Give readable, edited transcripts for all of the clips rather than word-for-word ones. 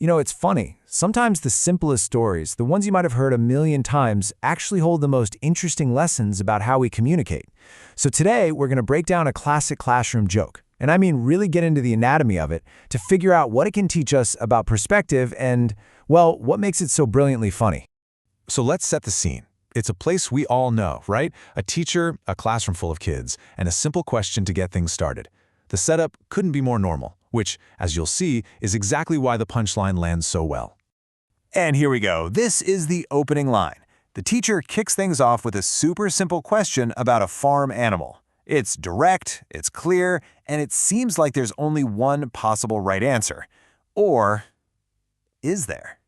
It's funny. Sometimes the simplest stories, the ones you might have heard a million times, actually hold the most interesting lessons about how we communicate. So today, we're going to break down a classic classroom joke. And I mean really get into the anatomy of it to figure out what it can teach us about perspective and, well, what makes it so brilliantly funny. So let's set the scene. It's a place we all know, right? A teacher, a classroom full of kids, and a simple question to get things started. The setup couldn't be more normal, which, as you'll see, is exactly why the punchline lands so well. And here we go. This is the opening line. The teacher kicks things off with a super simple question about a farm animal. It's direct, it's clear, and it seems like there's only one possible right answer. Or is there?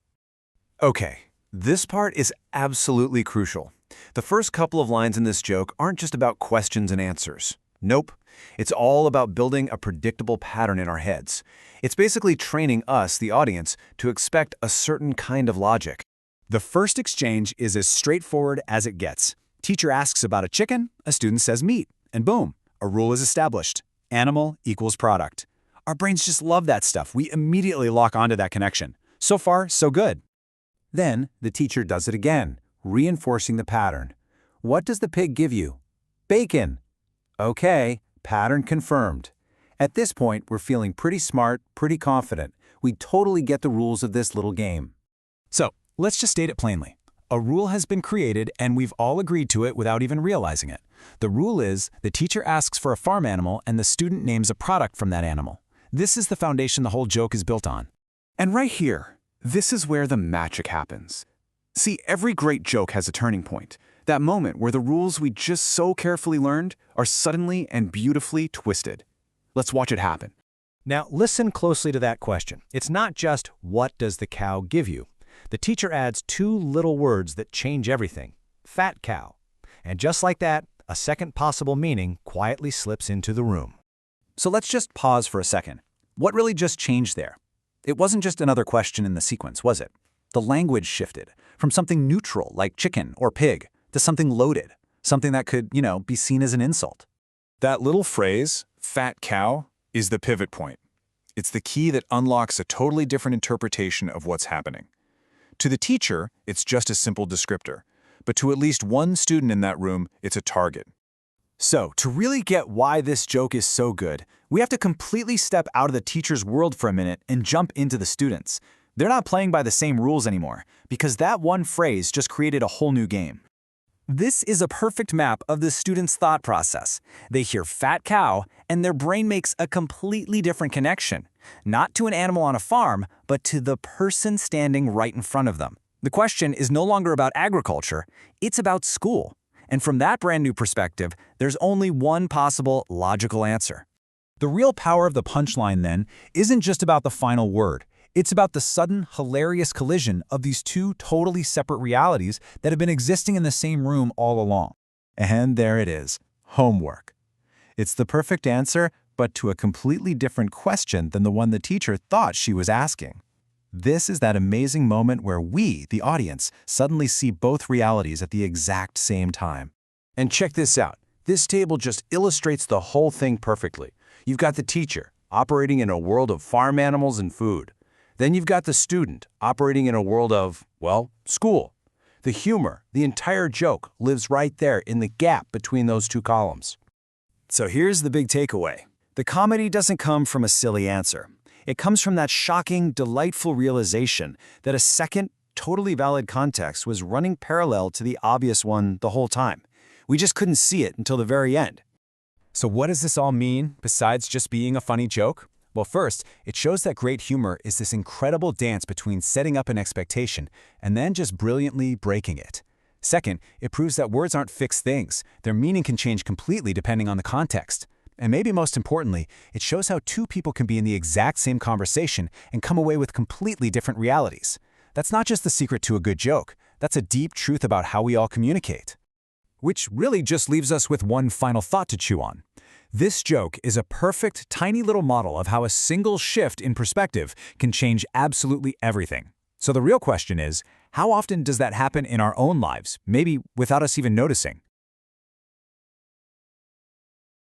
Okay, this part is absolutely crucial. The first couple of lines in this joke aren't just about questions and answers. Nope. It's all about building a predictable pattern in our heads. It's basically training us, the audience, to expect a certain kind of logic. The first exchange is as straightforward as it gets. Teacher asks about a chicken, a student says meat, and boom, a rule is established. Animal equals product. Our brains just love that stuff. We immediately lock onto that connection. So far, so good. Then, the teacher does it again, reinforcing the pattern. What does the pig give you? Bacon. Okay. Pattern confirmed. At this point, we're feeling pretty smart, pretty confident. We totally get the rules of this little game. So, let's just state it plainly. A rule has been created and we've all agreed to it without even realizing it. The rule is, the teacher asks for a farm animal and the student names a product from that animal. This is the foundation the whole joke is built on. And right here, this is where the magic happens. See, every great joke has a turning point. That moment where the rules we just so carefully learned are suddenly and beautifully twisted. Let's watch it happen. Now, listen closely to that question. It's not just, what does the cow give you? The teacher adds two little words that change everything. Fat cow. And just like that, a second possible meaning quietly slips into the room. So let's just pause for a second. What really just changed there? It wasn't just another question in the sequence, was it? The language shifted from something neutral like chicken or pig to something loaded, something that could, be seen as an insult. That little phrase, fat cow, is the pivot point. It's the key that unlocks a totally different interpretation of what's happening. To the teacher, it's just a simple descriptor, but to at least one student in that room, it's a target. So, to really get why this joke is so good, we have to completely step out of the teacher's world for a minute and jump into the students. They're not playing by the same rules anymore, because that one phrase just created a whole new game. This is a perfect map of the student's thought process. They hear fat cow, and their brain makes a completely different connection. Not to an animal on a farm, but to the person standing right in front of them. The question is no longer about agriculture, it's about school. And from that brand new perspective, there's only one possible logical answer. The real power of the punchline, then, isn't just about the final word. It's about the sudden, hilarious collision of these two totally separate realities that have been existing in the same room all along. And there it is, homework. It's the perfect answer, but to a completely different question than the one the teacher thought she was asking. This is that amazing moment where we, the audience, suddenly see both realities at the exact same time. And check this out. This table just illustrates the whole thing perfectly. You've got the teacher, operating in a world of farm animals and food. Then you've got the student, operating in a world of, school. The humor, the entire joke, lives right there in the gap between those two columns. So here's the big takeaway. The comedy doesn't come from a silly answer. It comes from that shocking, delightful realization that a second, totally valid context was running parallel to the obvious one the whole time. We just couldn't see it until the very end. So what does this all mean, besides just being a funny joke? Well, first, it shows that great humor is this incredible dance between setting up an expectation and then just brilliantly breaking it. Second, it proves that words aren't fixed things. Their meaning can change completely depending on the context. And maybe most importantly, it shows how two people can be in the exact same conversation and come away with completely different realities. That's not just the secret to a good joke. That's a deep truth about how we all communicate. Which really just leaves us with one final thought to chew on. This joke is a perfect, tiny little model of how a single shift in perspective can change absolutely everything. So the real question is, how often does that happen in our own lives, maybe without us even noticing?